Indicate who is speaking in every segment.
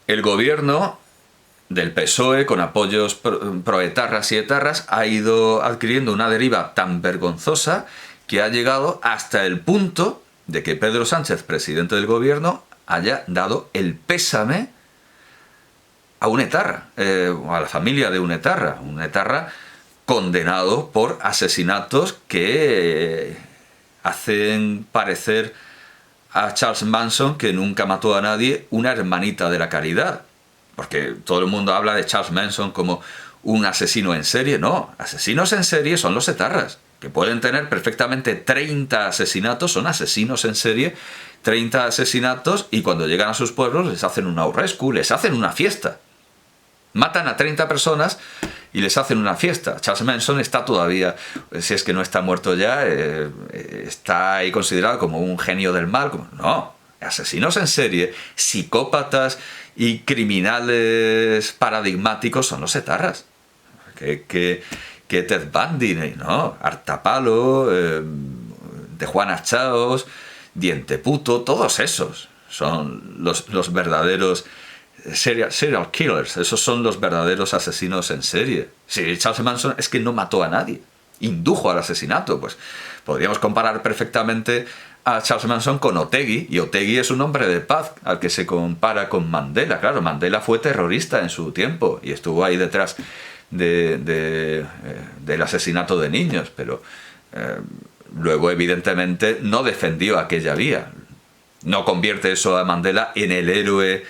Speaker 1: el gobierno del PSOE, con apoyos proetarras y etarras, ha ido adquiriendo una deriva tan vergonzosa que ha llegado hasta el punto de que Pedro Sánchez, presidente del gobierno, haya dado el pésame a un etarra, a la familia de un etarra condenado por asesinatos que hacen parecer a Charles Manson, que nunca mató a nadie, una hermanita de la caridad. Porque todo el mundo habla de Charles Manson como un asesino en serie. No, asesinos en serie son los etarras, que pueden tener perfectamente 30 asesinatos, son asesinos en serie, 30 asesinatos, y cuando llegan a sus pueblos les hacen un aurrescu, les hacen una fiesta. Matan a 30 personas y les hacen una fiesta. Charles Manson está todavía, si es que no está muerto ya, está ahí considerado como un genio del mal. No, asesinos en serie, psicópatas y criminales paradigmáticos son los etarras. Que Ted Bundy, ¿no? Artapalo, de Juana Chaos, Diente Puto, todos esos son los verdaderos serial killers. Esos son los verdaderos asesinos en serie. Si Charles Manson es que no mató a nadie, indujo al asesinato, pues podríamos comparar perfectamente a Charles Manson con Otegi, y Otegi es un hombre de paz al que se compara con Mandela. Claro, Mandela fue terrorista en su tiempo y estuvo ahí detrás del asesinato de niños, pero luego evidentemente no defendió aquella vía. No convierte eso a Mandela en el héroe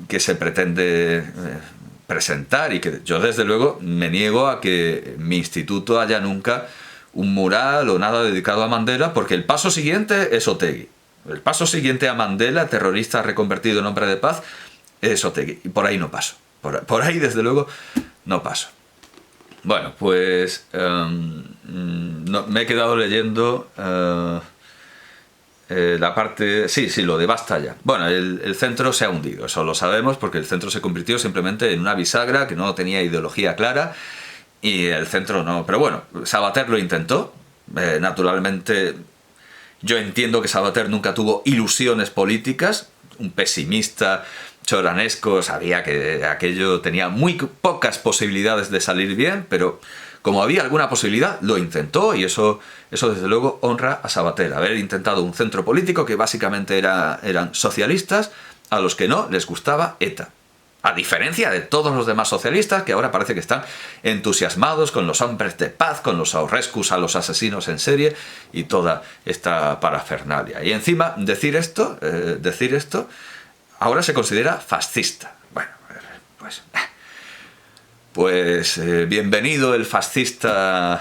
Speaker 1: que se pretende presentar, y que yo desde luego me niego a que mi instituto haya nunca un mural o nada dedicado a Mandela, porque el paso siguiente es Otegi. El paso siguiente a Mandela, terrorista reconvertido en hombre de paz, es Otegi. Y por ahí no paso. Por ahí desde luego no paso. Bueno, pues me he quedado leyendo la parte... Sí, lo de basta ya. Bueno, el centro se ha hundido, eso lo sabemos, porque el centro se convirtió simplemente en una bisagra que no tenía ideología clara, y el centro no. Pero bueno, Sabater lo intentó. Naturalmente, yo entiendo que Sabater nunca tuvo ilusiones políticas. Un pesimista choranesco sabía que aquello tenía muy pocas posibilidades de salir bien, pero como había alguna posibilidad, lo intentó, y eso desde luego honra a Sabater, haber intentado un centro político que básicamente eran socialistas a los que no les gustaba ETA. A diferencia de todos los demás socialistas, que ahora parece que están entusiasmados con los hombres de paz, con los aurrescus a los asesinos en serie y toda esta parafernalia. Y encima, decir esto, ahora se considera fascista. Bueno, pues bienvenido el fascista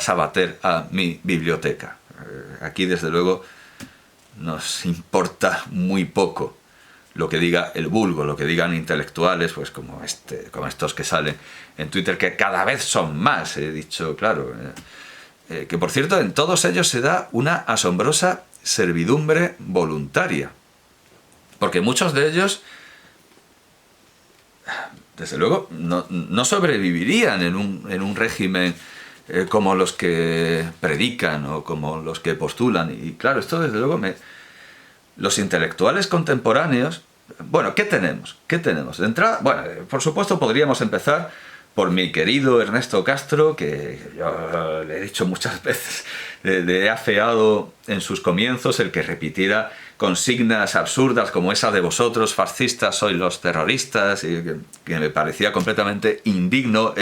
Speaker 1: Sabater a mi biblioteca. Aquí, desde luego, nos importa muy poco lo que diga el vulgo, lo que digan intelectuales, pues como estos que salen en Twitter, que cada vez son más, he dicho, claro. Que por cierto, en todos ellos se da una asombrosa servidumbre voluntaria. Porque muchos de ellos, desde luego, no sobrevivirían en un régimen como los que predican o como los que postulan. Y claro, esto desde luego los intelectuales contemporáneos... Bueno, ¿qué tenemos? De entrada, bueno, por supuesto podríamos empezar por mi querido Ernesto Castro, que yo le he dicho muchas veces, le he afeado en sus comienzos el que repitiera consignas absurdas como esa de vosotros, fascistas, sois los terroristas, y que me parecía completamente indigno.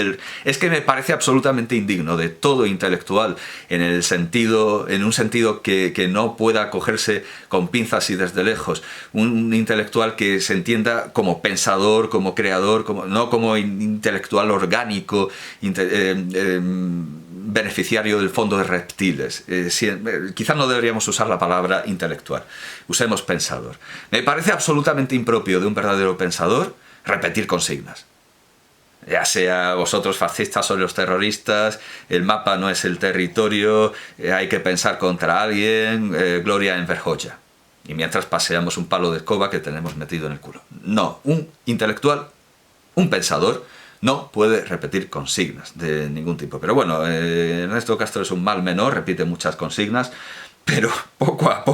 Speaker 1: Es que me parece absolutamente indigno de todo intelectual en un sentido que no pueda cogerse con pinzas y desde lejos. Un intelectual que se entienda como pensador, como creador, no como intelectual orgánico, beneficiario del fondo de reptiles. Quizás no deberíamos usar la palabra intelectual, usemos pensador. Me parece absolutamente impropio de un verdadero pensador repetir consignas. Ya sea vosotros fascistas o los terroristas, el mapa no es el territorio, hay que pensar contra alguien, Gloria en Verjoya. Y mientras paseamos un palo de escoba que tenemos metido en el culo. No, un intelectual, un pensador, no puede repetir consignas de ningún tipo. Pero bueno, Ernesto Castro es un mal menor, repite muchas consignas. pero poco a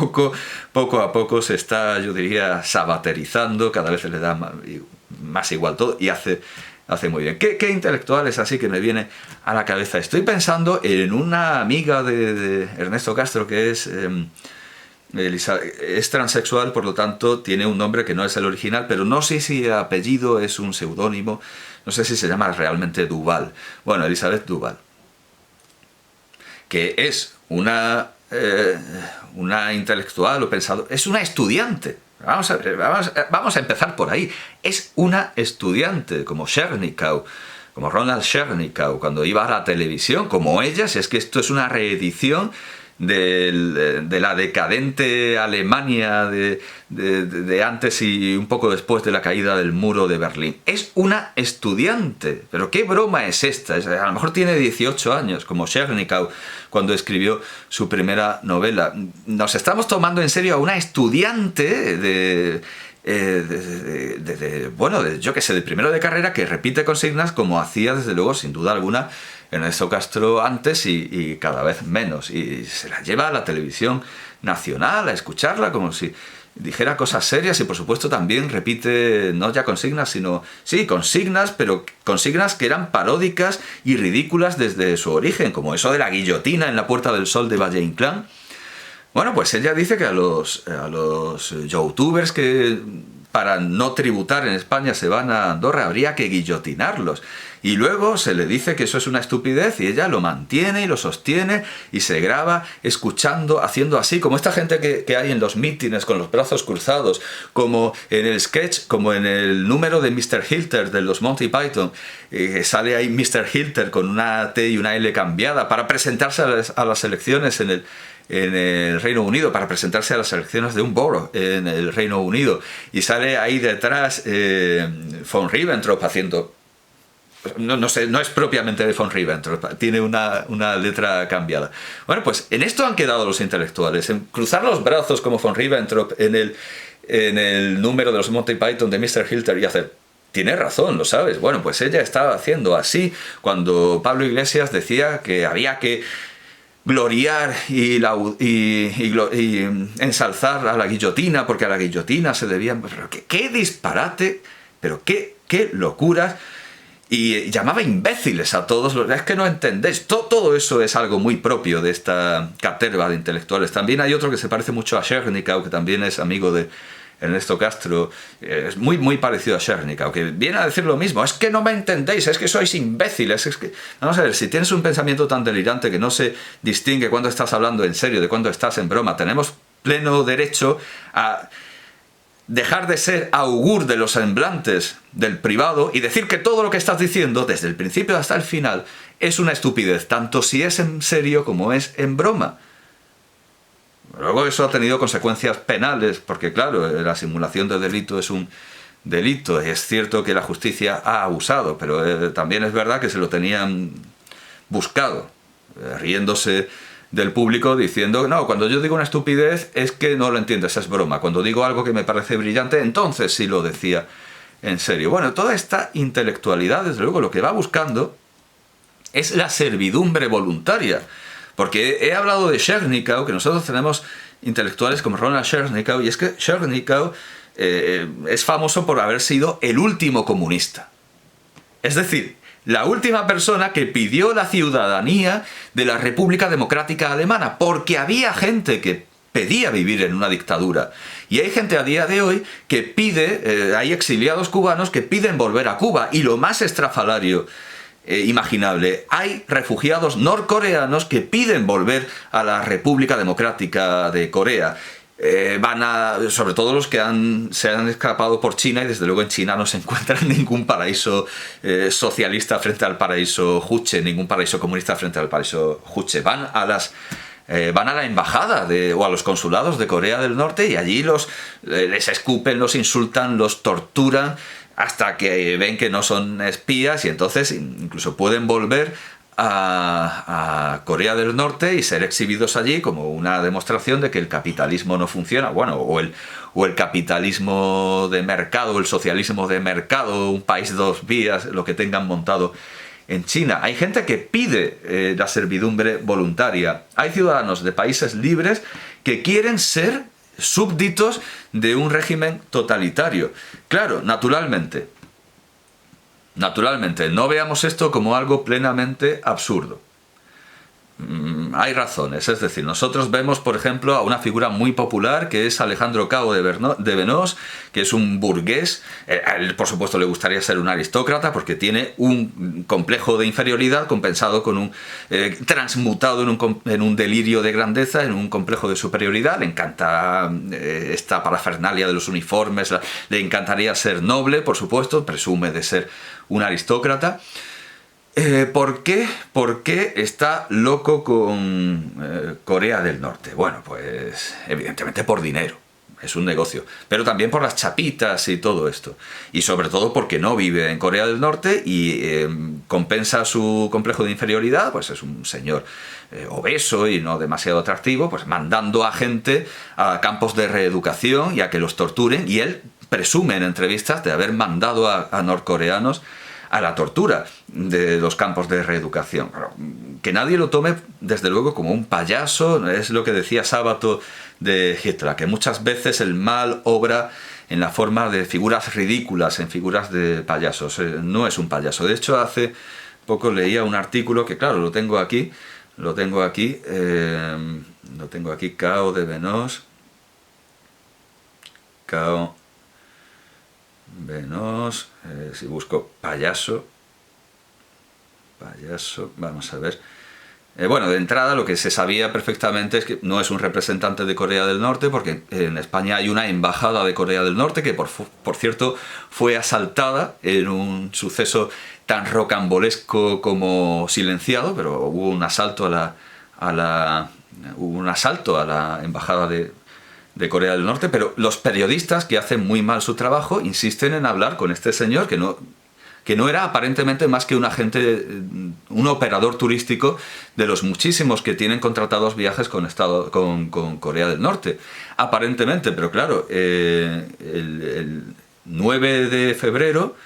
Speaker 1: poco se está, yo diría, sabaterizando, cada vez se le da más igual todo y hace muy bien. ¿Qué intelectuales así que me viene a la cabeza? Estoy pensando en una amiga de Ernesto Castro que es transexual, por lo tanto tiene un nombre que no es el original, pero no sé si el apellido es un seudónimo, no sé si se llama realmente Duval. Bueno, Elizabeth Duval, que es una intelectual o pensadora, es una estudiante. Vamos a empezar por ahí. Es una estudiante, como Chernyshkov, como Ronald Chernyshkov, cuando iba a la televisión, como ella, si es que esto es una reedición de la decadente Alemania de antes y un poco después de la caída del muro de Berlín. Es una estudiante, pero ¿qué broma es esta? A lo mejor tiene 18 años, como Chernyshkov cuando escribió su primera novela. Nos estamos tomando en serio a una estudiante yo qué sé, de primero de carrera, que repite consignas como hacía desde luego, sin duda alguna, Ernesto Castro antes y cada vez menos, y se la lleva a la televisión nacional a escucharla como si dijera cosas serias, y por supuesto también repite no ya consignas, sino sí, consignas, pero consignas que eran paródicas y ridículas desde su origen, como eso de la guillotina en la Puerta del Sol de Valle Inclán. Bueno, pues ella dice que a los youtubers que para no tributar en España se van a Andorra habría que guillotinarlos. Y luego se le dice que eso es una estupidez y ella lo mantiene y lo sostiene y se graba escuchando, haciendo así, como esta gente que hay en los mítines con los brazos cruzados, como en el sketch, como en el número de Mr. Hilter de los Monty Python, que sale ahí Mr. Hilter con una T y una L cambiada para presentarse a las elecciones en el Reino Unido, para presentarse a las elecciones de un borough en el Reino Unido, y sale ahí detrás von Ribbentrop haciendo... No sé, no es propiamente de von Ribbentrop, tiene una letra cambiada. Bueno, pues en esto han quedado los intelectuales, en cruzar los brazos como von Ribbentrop en el número de los Monty Python de Mr. Hilter y hacer... Tienes razón, lo sabes. Bueno, pues ella estaba haciendo así cuando Pablo Iglesias decía que había que gloriar y ensalzar a la guillotina, porque a la guillotina se debían... Pero qué disparate, pero qué locuras. Y llamaba imbéciles a todos los... Es que no entendéis. Todo eso es algo muy propio de esta caterva de intelectuales. También hay otro que se parece mucho a Chernyshkov, que también es amigo de Ernesto Castro. Es muy parecido a Chernyshkov, que viene a decir lo mismo. Es que no me entendéis, es que sois imbéciles. Es que... Vamos a ver, si tienes un pensamiento tan delirante que no se distingue cuando estás hablando en serio de cuando estás en broma, tenemos pleno derecho a... dejar de ser augur de los semblantes del privado y decir que todo lo que estás diciendo, desde el principio hasta el final, es una estupidez, tanto si es en serio como es en broma. Luego eso ha tenido consecuencias penales, porque claro, la simulación de delito es un delito. Es cierto que la justicia ha abusado, pero también es verdad que se lo tenían buscado, riéndose del público diciendo, no, cuando yo digo una estupidez es que no lo entiendes, es broma. Cuando digo algo que me parece brillante, entonces sí lo decía en serio. Bueno, toda esta intelectualidad, desde luego, lo que va buscando es la servidumbre voluntaria. Porque he hablado de Chernyshkov, que nosotros tenemos intelectuales como Ronald Chernyshkov, y es que Chernyshkov es famoso por haber sido el último comunista. Es decir, la última persona que pidió la ciudadanía de la República Democrática Alemana, porque había gente que pedía vivir en una dictadura. Y hay gente a día de hoy que pide, hay exiliados cubanos que piden volver a Cuba, y lo más estrafalario imaginable, hay refugiados norcoreanos que piden volver a la República Democrática de Corea. Sobre todo los que se han escapado por China, y desde luego en China no se encuentra ningún paraíso socialista frente al paraíso Juche, ningún paraíso comunista frente al paraíso Juche. Van a la embajada o a los consulados de Corea del Norte y allí les escupen, los insultan, los torturan hasta que ven que no son espías, y entonces incluso pueden volver a Corea del Norte y ser exhibidos allí como una demostración de que el capitalismo no funciona, bueno, o el capitalismo de mercado, el socialismo de mercado, un país dos vías, lo que tengan montado en China. Hay gente que pide la servidumbre voluntaria. Hay ciudadanos de países libres que quieren ser súbditos de un régimen totalitario. Claro, naturalmente, no veamos esto como algo plenamente absurdo. Hay razones, es decir, nosotros vemos, por ejemplo, a una figura muy popular que es Alejandro Cao de Venós, que es un burgués. A él, por supuesto, le gustaría ser un aristócrata porque tiene un complejo de inferioridad compensado con un transmutado en un delirio de grandeza, en un complejo de superioridad. Le encanta esta parafernalia de los uniformes, le encantaría ser noble, por supuesto, presume de ser un aristócrata. ¿Por qué? Porque está loco con Corea del Norte. Bueno, pues evidentemente por dinero. Es un negocio. Pero también por las chapitas y todo esto. Y sobre todo porque no vive en Corea del Norte y compensa su complejo de inferioridad. Pues es un señor obeso y no demasiado atractivo, pues mandando a gente a campos de reeducación y a que los torturen. Y él presume en entrevistas de haber mandado a norcoreanos a la tortura de los campos de reeducación. Que nadie lo tome, desde luego, como un payaso. Es lo que decía Sábato de Hitler, que muchas veces el mal obra en la forma de figuras ridículas, en figuras de payasos. No es un payaso. De hecho, hace poco leía un artículo que, claro, lo tengo aquí, Cao de Venós. Si busco payaso, vamos a ver. Bueno, de entrada lo que se sabía perfectamente es que no es un representante de Corea del Norte, porque en España hay una embajada de Corea del Norte que, por cierto, fue asaltada en un suceso tan rocambolesco como silenciado, pero hubo un asalto a la embajada de Corea del Norte, pero los periodistas, que hacen muy mal su trabajo, insisten en hablar con este señor que no era aparentemente más que un agente, un operador turístico de los muchísimos que tienen contratados viajes con Corea del Norte, aparentemente. Pero claro, el 9 de febrero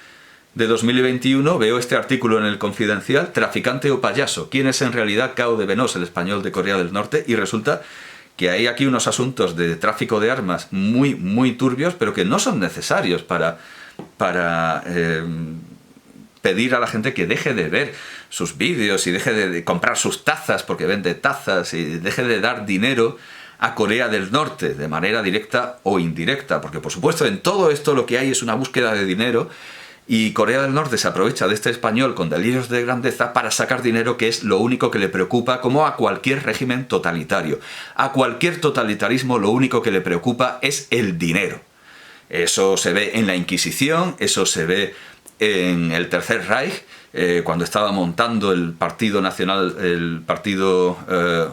Speaker 1: de 2021 veo este artículo en El Confidencial: traficante o payaso, ¿quién es en realidad Cao de Venós, el español de Corea del Norte? Y resulta que hay aquí unos asuntos de tráfico de armas muy, muy turbios, pero que no son necesarios para pedir a la gente que deje de ver sus vídeos y deje de comprar sus tazas, porque vende tazas, y deje de dar dinero a Corea del Norte de manera directa o indirecta, porque por supuesto en todo esto lo que hay es una búsqueda de dinero. Y Corea del Norte se aprovecha de este español con delirios de grandeza para sacar dinero, que es lo único que le preocupa, como a cualquier régimen totalitario. A cualquier totalitarismo lo único que le preocupa es el dinero. Eso se ve en la Inquisición, eso se ve en el Tercer Reich, cuando estaba montando el Partido Nacional, el Partido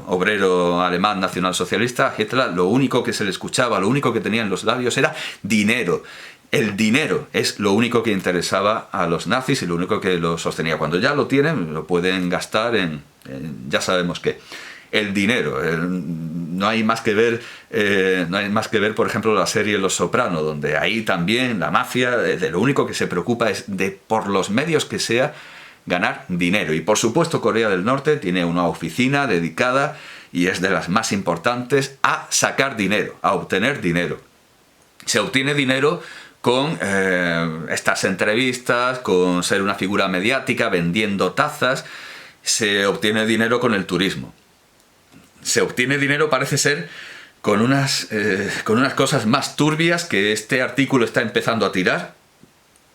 Speaker 1: Obrero Alemán Nacionalsocialista. Hitler, lo único que se le escuchaba, lo único que tenía en los labios era dinero. El dinero es lo único que interesaba a los nazis y lo único que lo sostenía. Cuando ya lo tienen, lo pueden gastar en ya sabemos qué. El dinero. No hay más que ver, por ejemplo, la serie Los Soprano, donde ahí también la mafia de lo único que se preocupa es de, por los medios que sea, ganar dinero. Y por supuesto Corea del Norte tiene una oficina dedicada, y es de las más importantes, a sacar dinero, a obtener dinero. Se obtiene dinero con estas entrevistas, con ser una figura mediática, vendiendo tazas. Se obtiene dinero con el turismo. Se obtiene dinero, parece ser, con unas cosas más turbias que este artículo está empezando a tirar.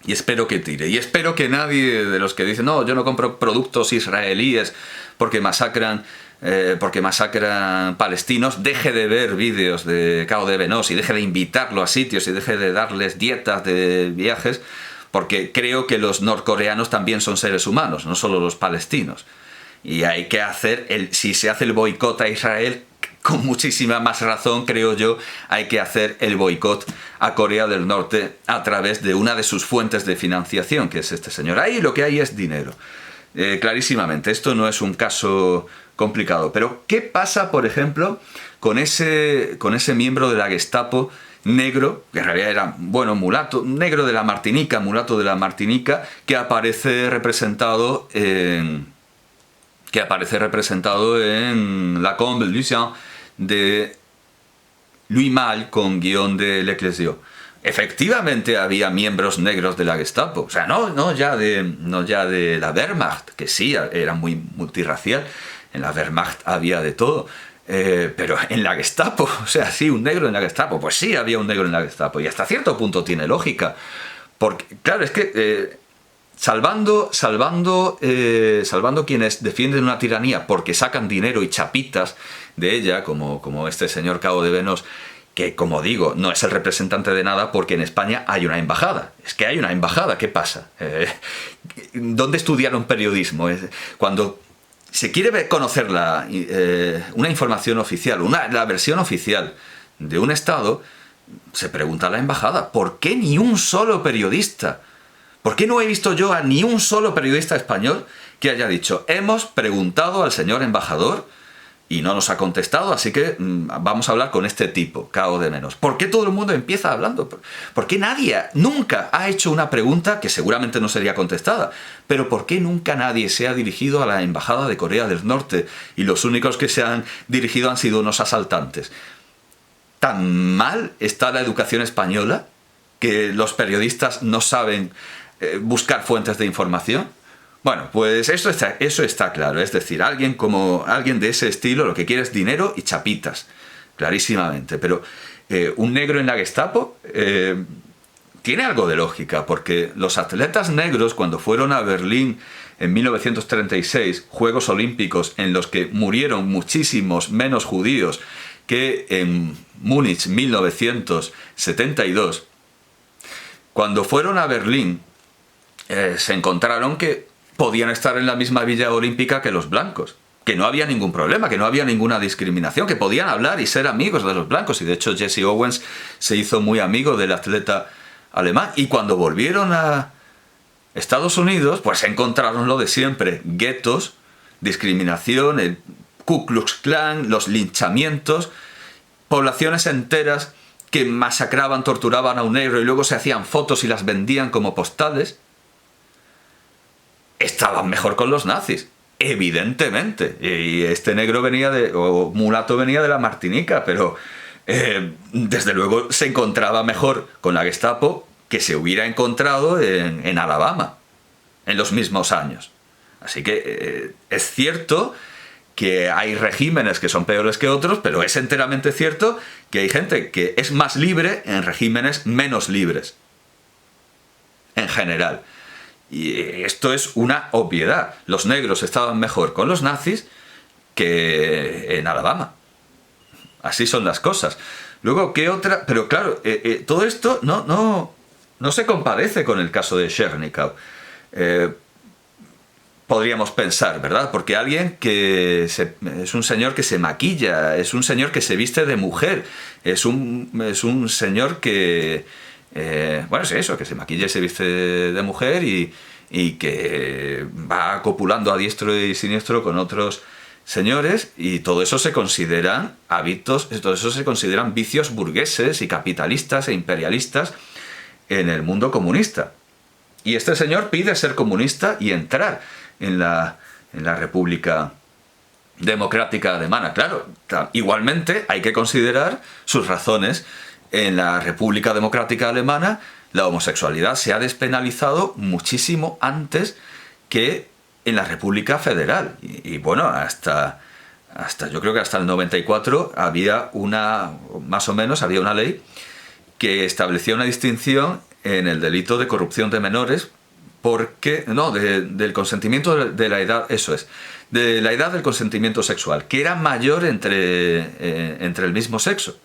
Speaker 1: Y espero que tire. Y espero que nadie de los que dicen no, yo no compro productos israelíes porque masacran palestinos, deje de ver vídeos de Cao de Venós y deje de invitarlo a sitios y deje de darles dietas de viajes, porque creo que los norcoreanos también son seres humanos, no solo los palestinos. Y hay que hacer, si se hace el boicot a Israel, con muchísima más razón, creo yo, hay que hacer el boicot a Corea del Norte a través de una de sus fuentes de financiación, que es este señor. Ahí lo que hay es dinero. Clarísimamente, esto no es un caso complicado. Pero, ¿qué pasa, por ejemplo, con ese miembro de la Gestapo negro, que en realidad era, bueno, mulato, negro de la Martinica, mulato de la Martinica, que aparece representado en La Combe Lucien de Louis Malle con guión de Leclésio. Efectivamente había miembros negros de la Gestapo, o sea, no ya de la Wehrmacht, que sí, era muy multirracial, en la Wehrmacht había de todo, pero en la Gestapo, o sea, sí, un negro en la Gestapo, pues sí, había un negro en la Gestapo, y hasta cierto punto tiene lógica, porque, claro, es que salvando quienes defienden una tiranía porque sacan dinero y chapitas de ella, como este señor Cabo de Venos, que, como digo, no es el representante de nada porque en España hay una embajada. Es que hay una embajada, ¿qué pasa? ¿Dónde estudiaron periodismo? Cuando se quiere conocer una información oficial, la versión oficial de un Estado, se pregunta a la embajada, ¿por qué ni un solo periodista? ¿Por qué no he visto yo a ni un solo periodista español que haya dicho, hemos preguntado al señor embajador y no nos ha contestado, así que vamos a hablar con este tipo, Cabo de Venos? ¿Por qué todo el mundo empieza hablando? ¿Por qué nadie nunca ha hecho una pregunta que seguramente no sería contestada? Pero ¿por qué nunca nadie se ha dirigido a la embajada de Corea del Norte y los únicos que se han dirigido han sido unos asaltantes? ¿Tan mal está la educación española que los periodistas no saben buscar fuentes de información? Bueno, pues eso está claro. Es decir, alguien de ese estilo lo que quiere es dinero y chapitas, clarísimamente. Pero un negro en la Gestapo tiene algo de lógica, porque los atletas negros, cuando fueron a Berlín en 1936, Juegos Olímpicos en los que murieron muchísimos menos judíos que en Múnich 1972, cuando fueron a Berlín se encontraron que podían estar en la misma Villa Olímpica que los blancos, que no había ningún problema, que no había ninguna discriminación, que podían hablar y ser amigos de los blancos, y de hecho Jesse Owens se hizo muy amigo del atleta alemán, y cuando volvieron a Estados Unidos, pues encontraron lo de siempre, guetos, discriminación, el Ku Klux Klan, los linchamientos, poblaciones enteras que masacraban, torturaban a un negro y luego se hacían fotos y las vendían como postales. Estaban mejor con los nazis, evidentemente. Y este negro o mulato venía de la Martinica, pero desde luego se encontraba mejor con la Gestapo que se hubiera encontrado en Alabama en los mismos años. Así que es cierto que hay regímenes que son peores que otros, pero es enteramente cierto que hay gente que es más libre en regímenes menos libres, en general. Y esto es una obviedad. Los negros estaban mejor con los nazis que en Alabama. Así son las cosas. Luego, ¿qué otra? Pero claro, todo esto no se compadece con el caso de Chernikov. Podríamos pensar, ¿verdad? Porque alguien es un señor que se maquilla, es un señor que se viste de mujer, es un señor que... bueno, es eso, que se maquilla y se viste de mujer y que va copulando a diestro y siniestro con otros señores, y todo eso se consideran hábitos, todo eso se consideran vicios burgueses y capitalistas e imperialistas en el mundo comunista. Y este señor pide ser comunista y entrar en la República Democrática Alemana. Claro, igualmente hay que considerar sus razones. En la República Democrática Alemana la homosexualidad se ha despenalizado muchísimo antes que en la República Federal. Y bueno, yo creo que hasta el 94 había más o menos había una ley que establecía una distinción en el delito de corrupción de menores, del consentimiento de la edad, eso es, de la edad del consentimiento sexual, que era mayor entre el mismo sexo.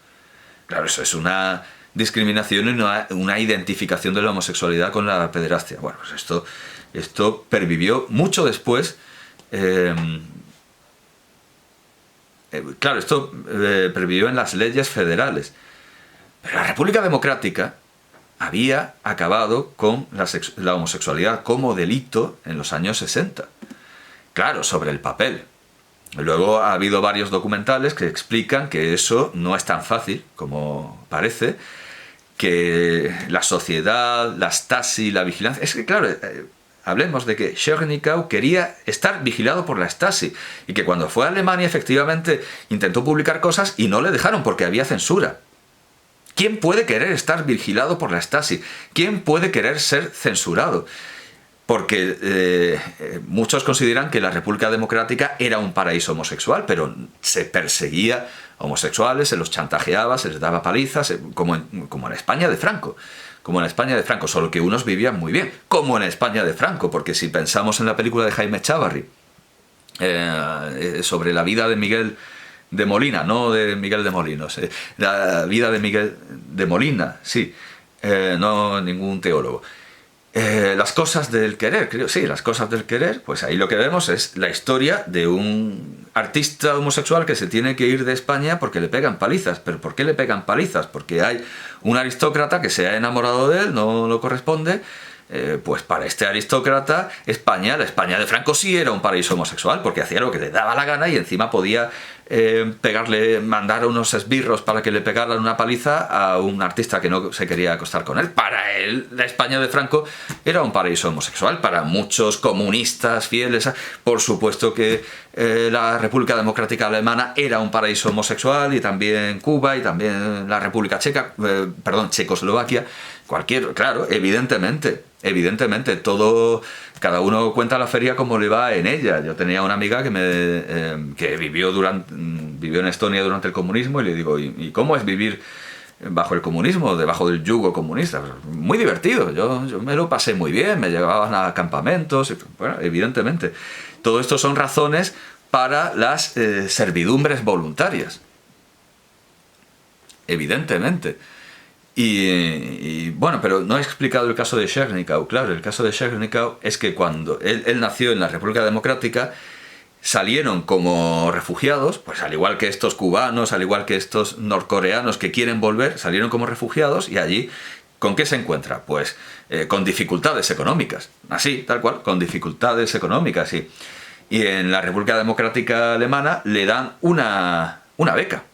Speaker 1: Claro, eso es una discriminación y una identificación de la homosexualidad con la pederastia. Bueno, pues esto pervivió mucho después. Claro, esto pervivió en las leyes federales. Pero la República Democrática había acabado con la homosexualidad como delito en los años 60. Claro, sobre el papel. Luego ha habido varios documentales que explican que eso no es tan fácil como parece, que la sociedad, la Stasi, la vigilancia... Es que, claro, hablemos de que Chernigau quería estar vigilado por la Stasi y que cuando fue a Alemania efectivamente intentó publicar cosas y no le dejaron porque había censura. ¿Quién puede querer estar vigilado por la Stasi? ¿Quién puede querer ser censurado? Porque muchos consideran que la República Democrática era un paraíso homosexual, pero se perseguía a homosexuales, se los chantajeaba, se les daba palizas, como en España de Franco. Como en España de Franco, solo que unos vivían muy bien, como en España de Franco, porque si pensamos en la película de Jaime Chávarri, sobre la vida de Miguel de Molina, no de Miguel de Molinos, la vida de Miguel de Molina, sí, no ningún teólogo. Las cosas del querer, creo, sí, las cosas del querer, pues ahí lo que vemos es la historia de un artista homosexual que se tiene que ir de España porque le pegan palizas. ¿Pero por qué le pegan palizas? Porque hay un aristócrata que se ha enamorado de él, no lo corresponde. Pues para este aristócrata, la España de Franco sí era un paraíso homosexual, porque hacía lo que le daba la gana y encima podía mandar unos esbirros para que le pegaran una paliza a un artista que no se quería acostar con él. Para él, la España de Franco era un paraíso homosexual. Para muchos comunistas fieles, por supuesto que la República Democrática Alemana era un paraíso homosexual, y también Cuba, y también la República Checa, Checoslovaquia. Claro, evidentemente, cada uno cuenta la feria como le va en ella. Yo tenía una amiga que vivió en Estonia durante el comunismo, y le digo, ¿y cómo es vivir bajo el comunismo, debajo del yugo comunista? Muy divertido, yo me lo pasé muy bien, me llevaban a campamentos, bueno, evidentemente. Todo esto son razones para las servidumbres voluntarias, evidentemente. Y bueno, pero no he explicado el caso de Chernigau. Claro, el caso de Chernigau es que cuando él nació en la República Democrática, salieron como refugiados, pues al igual que estos cubanos, al igual que estos norcoreanos que quieren volver, salieron como refugiados, y allí, ¿con qué se encuentra? Pues con dificultades económicas, así, tal cual, con dificultades económicas, sí. Y en la República Democrática Alemana le dan una beca.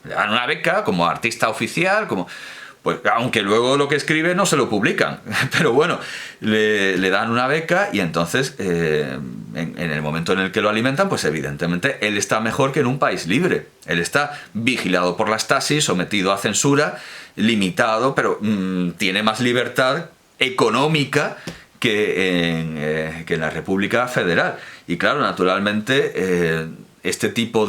Speaker 1: Le dan una beca como artista oficial, pues aunque luego lo que escribe no se lo publican, pero bueno, le dan una beca, y entonces en el momento en el que lo alimentan, pues evidentemente él está mejor que en un país libre. Él está vigilado por la Stasi, sometido a censura, limitado, pero tiene más libertad económica que en la República Federal. Y claro, naturalmente este tipo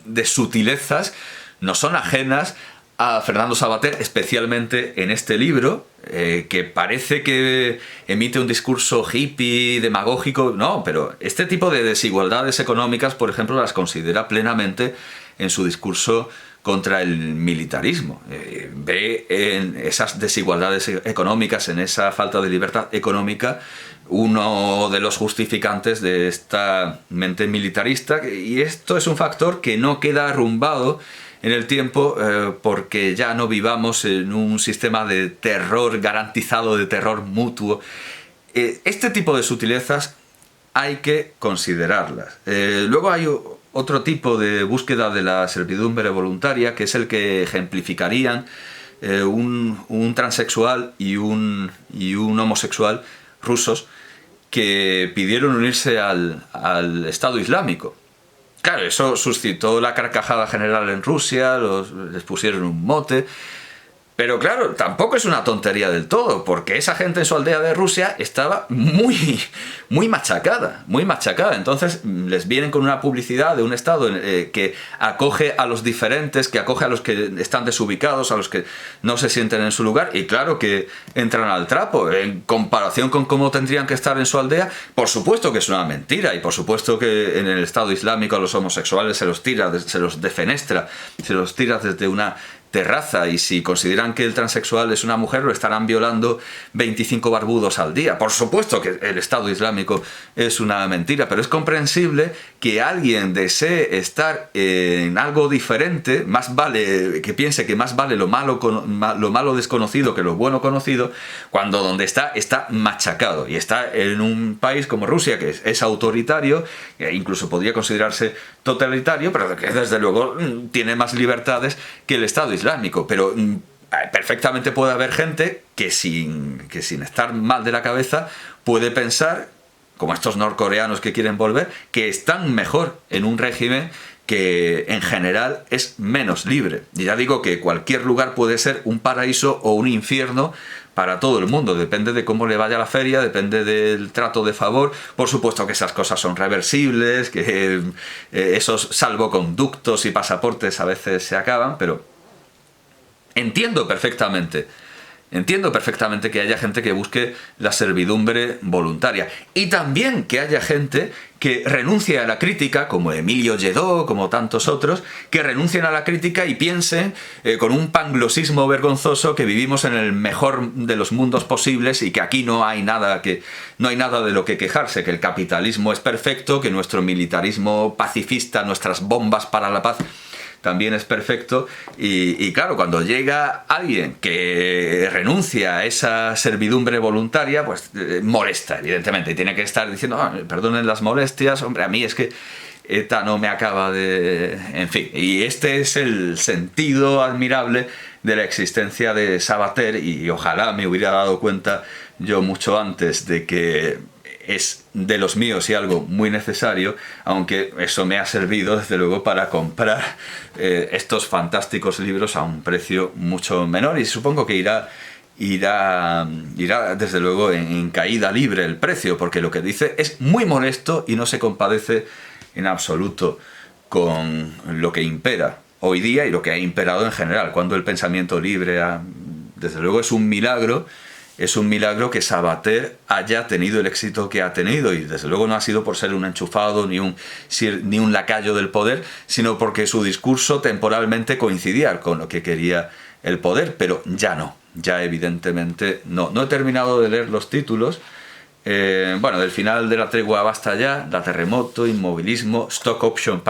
Speaker 1: de sutilezas no son ajenas a Fernando Savater, especialmente en este libro, que parece que emite un discurso hippie, demagógico. No, pero este tipo de desigualdades económicas, por ejemplo, las considera plenamente en su discurso contra el militarismo. Ve en esas desigualdades económicas, en esa falta de libertad económica, uno de los justificantes de esta mente militarista, y esto es un factor que no queda arrumbado en el tiempo, porque ya no vivamos en un sistema de terror garantizado, de terror mutuo. Este tipo de sutilezas hay que considerarlas. Luego hay otro tipo de búsqueda de la servidumbre voluntaria, que es el que ejemplificarían un transexual y un homosexual rusos que pidieron unirse al Estado Islámico. Claro, eso suscitó la carcajada general en Rusia, les pusieron un mote. Pero claro, tampoco es una tontería del todo, porque esa gente en su aldea de Rusia estaba muy machacada, muy machacada. Entonces les vienen con una publicidad de un Estado que acoge a los diferentes, que acoge a los que están desubicados, a los que no se sienten en su lugar, y claro que entran al trapo. En comparación con cómo tendrían que estar en su aldea, por supuesto que es una mentira, y por supuesto que en el Estado Islámico a los homosexuales se los defenestra, se los tira desde una terraza, y si consideran que el transexual es una mujer, lo estarán violando 25 barbudos al día. Por supuesto que el Estado Islámico es una mentira, pero es comprensible que alguien desee estar en algo diferente, que piense que más vale lo malo desconocido que lo bueno conocido, cuando donde está machacado, y está en un país como Rusia, que es autoritario, e incluso podría considerarse totalitario, pero que desde luego tiene más libertades que el Estado Islámico. Pero perfectamente puede haber gente que sin estar mal de la cabeza puede pensar, como estos norcoreanos que quieren volver, que están mejor en un régimen que en general es menos libre. Y ya digo que cualquier lugar puede ser un paraíso o un infierno para todo el mundo, depende de cómo le vaya la feria, depende del trato de favor. Por supuesto que esas cosas son reversibles, que esos salvoconductos y pasaportes a veces se acaban, pero entiendo perfectamente que haya gente que busque la servidumbre voluntaria. Y también que haya gente que renuncie a la crítica, como Emilio Lledó, como tantos otros, que renuncien a la crítica y piensen con un panglosismo vergonzoso que vivimos en el mejor de los mundos posibles y que aquí no hay nada de lo que quejarse, que el capitalismo es perfecto, que nuestro militarismo pacifista, nuestras bombas para la paz también es perfecto. Y claro, cuando llega alguien que renuncia a esa servidumbre voluntaria, pues molesta, evidentemente, y tiene que estar diciendo, perdonen las molestias, hombre, a mí es que ETA no me acaba de... En fin, y este es el sentido admirable de la existencia de Savater, y ojalá me hubiera dado cuenta yo mucho antes de que es de los míos y algo muy necesario, aunque eso me ha servido desde luego para comprar estos fantásticos libros a un precio mucho menor, y supongo que irá desde luego en caída libre el precio, porque lo que dice es muy molesto y no se compadece en absoluto con lo que impera hoy día y lo que ha imperado en general, cuando el pensamiento libre desde luego es un milagro. Es un milagro que Savater haya tenido el éxito que ha tenido, y desde luego no ha sido por ser un enchufado ni un lacayo del poder, sino porque su discurso temporalmente coincidía con lo que quería el poder, pero ya evidentemente no. No he terminado de leer los títulos. Del final de la tregua basta ya, la terremoto, inmovilismo, stock options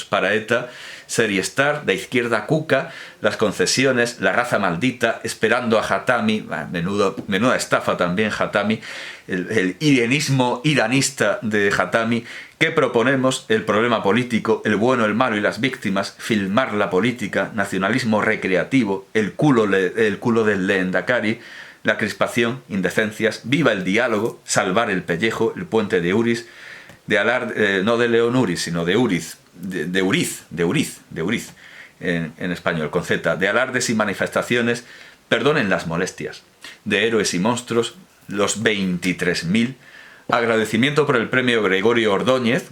Speaker 1: para ETA, Serie Star, de izquierda Cuca, las concesiones, la raza maldita, esperando a Hatami, menuda estafa también Hatami, el iranismo iranista de Hatami. ¿Qué proponemos? El problema político, el bueno, el malo y las víctimas, filmar la política, nacionalismo recreativo, el culo del Lehendakari, la crispación, indecencias, viva el diálogo, salvar el pellejo, el puente de Uriz, no de León Uriz, sino de Uriz, de Uriz en español, con Z, de alardes y manifestaciones, perdonen las molestias, de héroes y monstruos, los 23.000, agradecimiento por el premio Gregorio Ordóñez,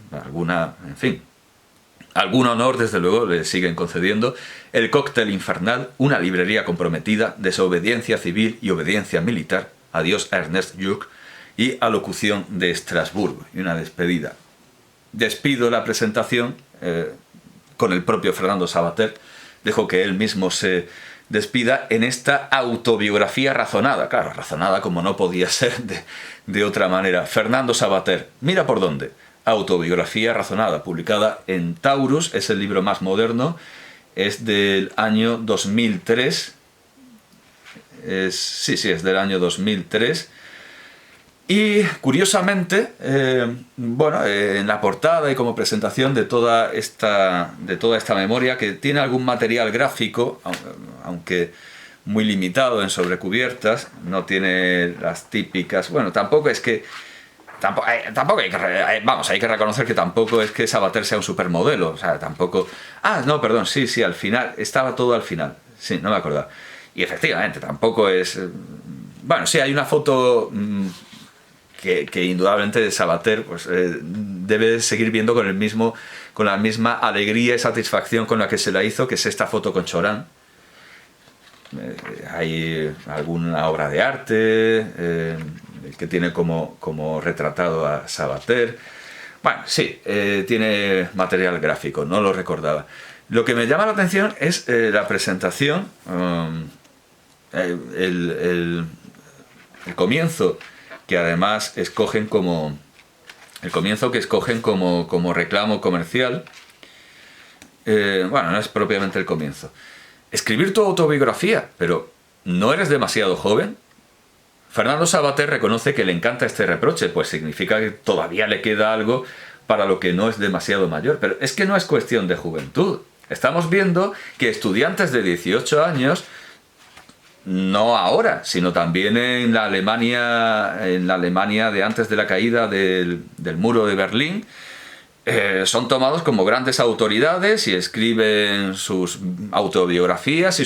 Speaker 1: algún honor desde luego le siguen concediendo, el cóctel infernal, una librería comprometida, desobediencia civil y obediencia militar, adiós a Ernest Lluch, y alocución de Estrasburgo, y una despedida. Despido la presentación con el propio Fernando Savater, dejo que él mismo se despida en esta autobiografía razonada, claro, razonada como no podía ser de otra manera. Fernando Savater, mira por dónde. Autobiografía razonada, publicada en Taurus, es el libro más moderno, es del año 2003, es del año 2003, y curiosamente, en la portada y como presentación de toda esta memoria, que tiene algún material gráfico, aunque muy limitado en sobrecubiertas, no tiene las típicas, tampoco es que hay que reconocer que tampoco es que Savater sea un supermodelo, o sea, tampoco... sí, al final, estaba todo al final, sí, no me acordaba. Y efectivamente, tampoco es... sí, hay una foto que indudablemente de Savater debe seguir viendo con la misma alegría y satisfacción con la que se la hizo, que es esta foto con Chorán. Hay alguna obra de arte... que tiene como retratado a Savater. Tiene material gráfico, no lo recordaba. Lo que me llama la atención es la presentación, el comienzo que además escogen como reclamo comercial. No es propiamente el comienzo. Escribir tu autobiografía, pero ¿no eres demasiado joven? Fernando Savater reconoce que le encanta este reproche, pues significa que todavía le queda algo para lo que no es demasiado mayor. Pero es que no es cuestión de juventud. Estamos viendo que estudiantes de 18 años, no ahora, sino también en la Alemania de antes de la caída del muro de Berlín, son tomados como grandes autoridades y escriben sus autobiografías y